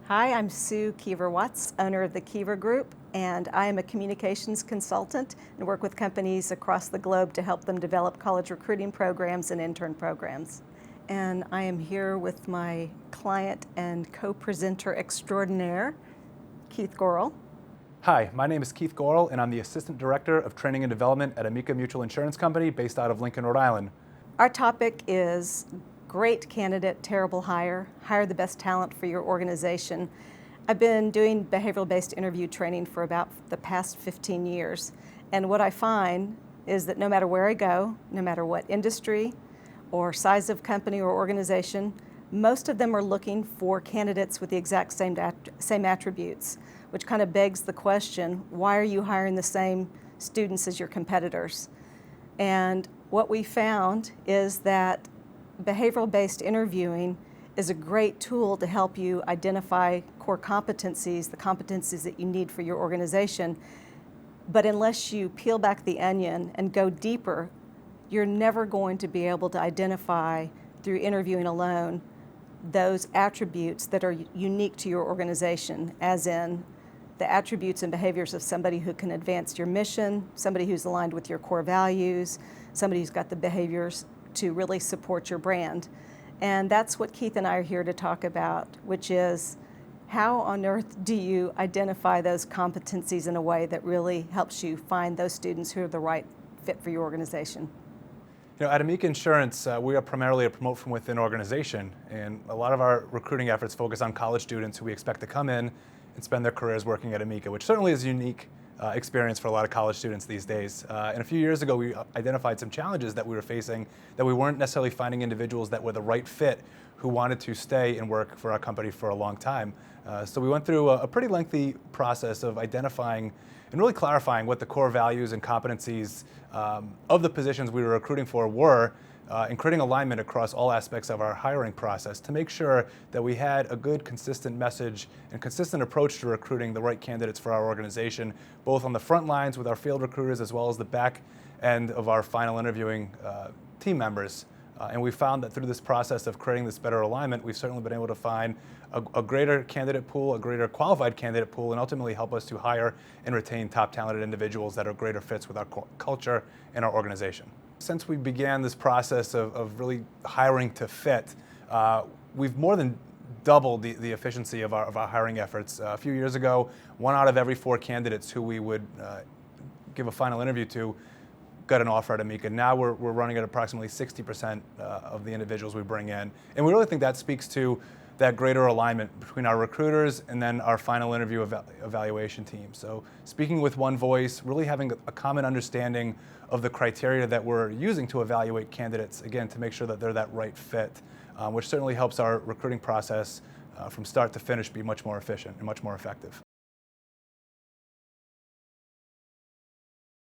Hi, I'm Sue Keever Watts, owner of the Keever Group, and I am a communications consultant and work with companies across the globe to help them develop college recruiting programs and intern programs. And I am here with my client and co-presenter extraordinaire, Keith Goryl. Hi, my name is Keith Goryl, and I'm the Assistant Director of Training and Development at Amica Mutual Insurance Company based out of Lincoln, Rhode Island. Our topic is great candidate, terrible hire. Hire the best talent for your organization. I've been doing behavioral-based interview training for about the past 15 years. And what I find is that no matter where I go, no matter what industry or size of company or organization, most of them are looking for candidates with the exact same attributes, which kind of begs the question, why are you hiring the same students as your competitors? And what we found is that behavioral-based interviewing is a great tool to help you identify core competencies, the competencies that you need for your organization. But unless you peel back the onion and go deeper, you're never going to be able to identify through interviewing alone those attributes that are unique to your organization, as in the attributes and behaviors of somebody who can advance your mission, somebody who's aligned with your core values, somebody who's got the behaviors to really support your brand. And that's what Keith and I are here to talk about, which is how on earth do you identify those competencies in a way that really helps you find those students who are the right fit for your organization? You know, at Amica Insurance, we are primarily a promote from within organization, and a lot of our recruiting efforts focus on college students who we expect to come in and spend their careers working at Amica, which certainly is a unique experience for a lot of college students these days. And a few years ago, we identified some challenges that we were facing, that we weren't necessarily finding individuals that were the right fit who wanted to stay and work for our company for a long time. So we went through a pretty lengthy process of identifying and really clarifying what the core values and competencies of the positions we were recruiting for were, and creating alignment across all aspects of our hiring process to make sure that we had a good, consistent message and consistent approach to recruiting the right candidates for our organization, both on the front lines with our field recruiters as well as the back end of our final interviewing team members. And we found that through this process of creating this better alignment, we've certainly been able to find a greater candidate pool, a greater qualified candidate pool, and ultimately help us to hire and retain top talented individuals that are greater fits with our culture and our organization. Since we began this process of really hiring to fit, we've more than doubled the efficiency of our hiring efforts. A few years ago, 1 out of every 4 candidates who we would give a final interview to got an offer at Amica. Now we're running at approximately 60% of the individuals we bring in. And we really think that speaks to that greater alignment between our recruiters and then our final interview evaluation team. So speaking with one voice, really having a common understanding of the criteria that we're using to evaluate candidates, again, to make sure that they're that right fit, which certainly helps our recruiting process from start to finish be much more efficient and much more effective.